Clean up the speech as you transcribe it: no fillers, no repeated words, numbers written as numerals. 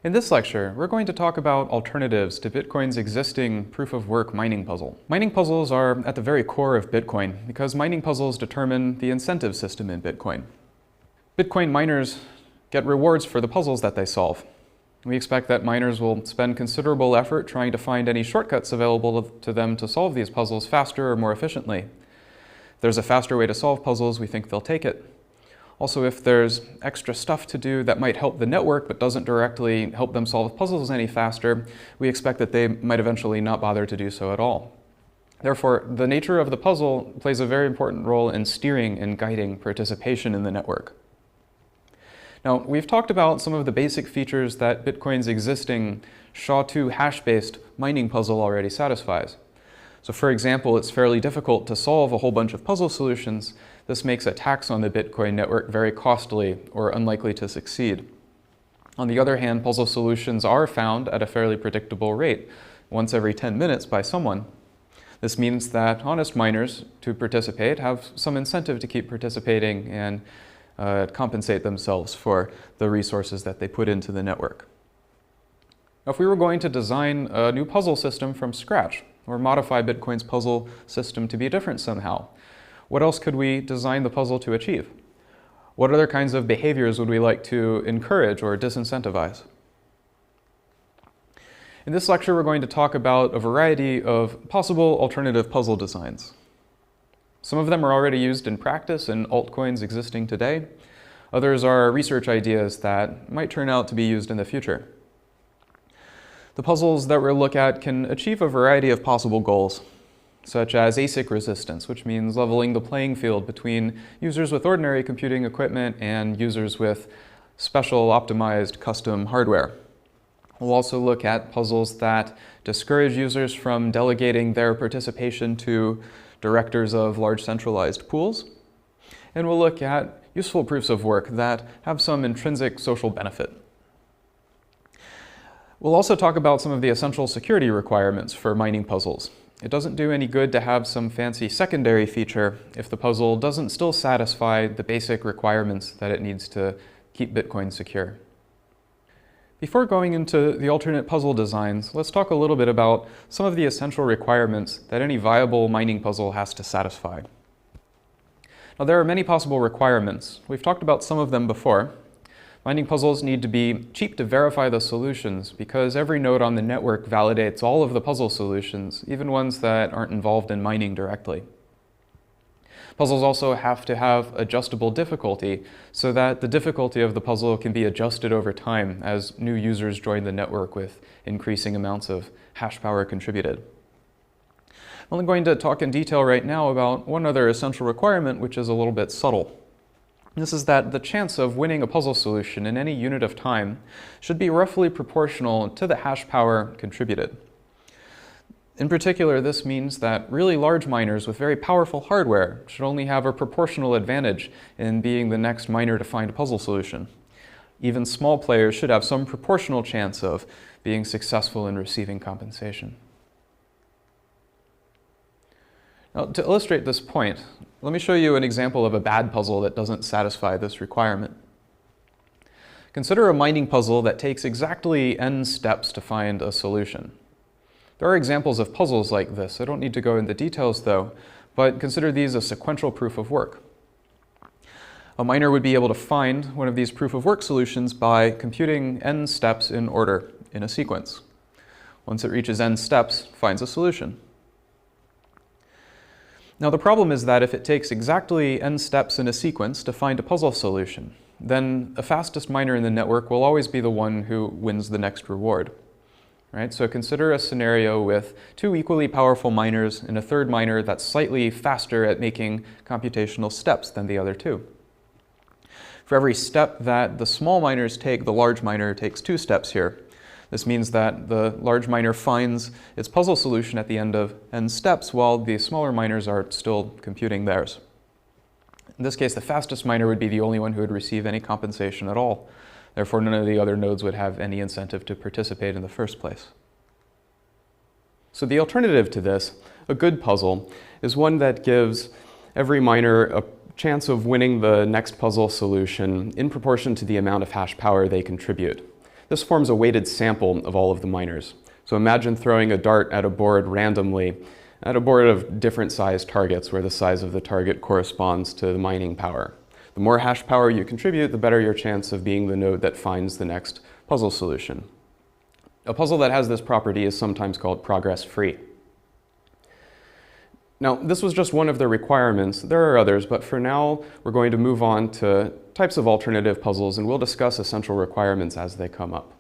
In this lecture, we're going to talk about alternatives to Bitcoin's existing proof-of-work mining puzzle. Mining puzzles are at the very core of Bitcoin because mining puzzles determine the incentive system in Bitcoin. Bitcoin miners get rewards for the puzzles that they solve. We expect that miners will spend considerable effort trying to find any shortcuts available to them to solve these puzzles faster or more efficiently. If there's a faster way to solve puzzles, we think they'll take it. Also, if there's extra stuff to do that might help the network but doesn't directly help them solve puzzles any faster, we expect that they might eventually not bother to do so at all. Therefore, the nature of the puzzle plays a very important role in steering and guiding participation in the network. Now, we've talked about some of the basic features that Bitcoin's existing SHA-2 hash-based mining puzzle already satisfies. So for example, it's fairly difficult to solve a whole bunch of puzzle solutions. This makes attacks on the Bitcoin network very costly or unlikely to succeed. On the other hand, puzzle solutions are found at a fairly predictable rate, once every 10 minutes by someone. This means that honest miners to participate have some incentive to keep participating and compensate themselves for the resources that they put into the network. Now, if we were going to design a new puzzle system from scratch, or modify Bitcoin's puzzle system to be different somehow, what else could we design the puzzle to achieve? What other kinds of behaviors would we like to encourage or disincentivize? In this lecture, we're going to talk about a variety of possible alternative puzzle designs. Some of them are already used in practice in altcoins existing today. Others are research ideas that might turn out to be used in the future. The puzzles that we'll look at can achieve a variety of possible goals, such as ASIC resistance, which means leveling the playing field between users with ordinary computing equipment and users with special optimized custom hardware. We'll also look at puzzles that discourage users from delegating their participation to directors of large centralized pools. And we'll look at useful proofs of work that have some intrinsic social benefit. We'll also talk about some of the essential security requirements for mining puzzles. It doesn't do any good to have some fancy secondary feature if the puzzle doesn't still satisfy the basic requirements that it needs to keep Bitcoin secure. Before going into the alternate puzzle designs, let's talk a little bit about some of the essential requirements that any viable mining puzzle has to satisfy. Now, there are many possible requirements. We've talked about some of them before. Mining puzzles need to be cheap to verify the solutions because every node on the network validates all of the puzzle solutions, even ones that aren't involved in mining directly. Puzzles also have to have adjustable difficulty so that the difficulty of the puzzle can be adjusted over time as new users join the network with increasing amounts of hash power contributed. I'm only going to talk in detail right now about one other essential requirement, which is a little bit subtle. This is that the chance of winning a puzzle solution in any unit of time should be roughly proportional to the hash power contributed. In particular, this means that really large miners with very powerful hardware should only have a proportional advantage in being the next miner to find a puzzle solution. Even small players should have some proportional chance of being successful in receiving compensation. Now, to illustrate this point, let me show you an example of a bad puzzle that doesn't satisfy this requirement. Consider a mining puzzle that takes exactly n steps to find a solution. There are examples of puzzles like this. I don't need to go into details though, but consider these a sequential proof of work. A miner would be able to find one of these proof of work solutions by computing n steps in order in a sequence. Once it reaches n steps, it finds a solution. Now, the problem is that if it takes exactly n steps in a sequence to find a puzzle solution, then the fastest miner in the network will always be the one who wins the next reward. Right? So consider a scenario with two equally powerful miners and a third miner that's slightly faster at making computational steps than the other two. For every step that the small miners take, the large miner takes 2 steps here. This means that the large miner finds its puzzle solution at the end of n steps while the smaller miners are still computing theirs. In this case, the fastest miner would be the only one who would receive any compensation at all. Therefore, none of the other nodes would have any incentive to participate in the first place. So the alternative to this, a good puzzle, is one that gives every miner a chance of winning the next puzzle solution in proportion to the amount of hash power they contribute. This forms a weighted sample of all of the miners. So imagine throwing a dart at a board randomly, at a board of different size targets where the size of the target corresponds to the mining power. The more hash power you contribute, the better your chance of being the node that finds the next puzzle solution. A puzzle that has this property is sometimes called progress-free. Now, this was just one of the requirements. There are others, but for now, we're going to move on to types of alternative puzzles, and we'll discuss essential requirements as they come up.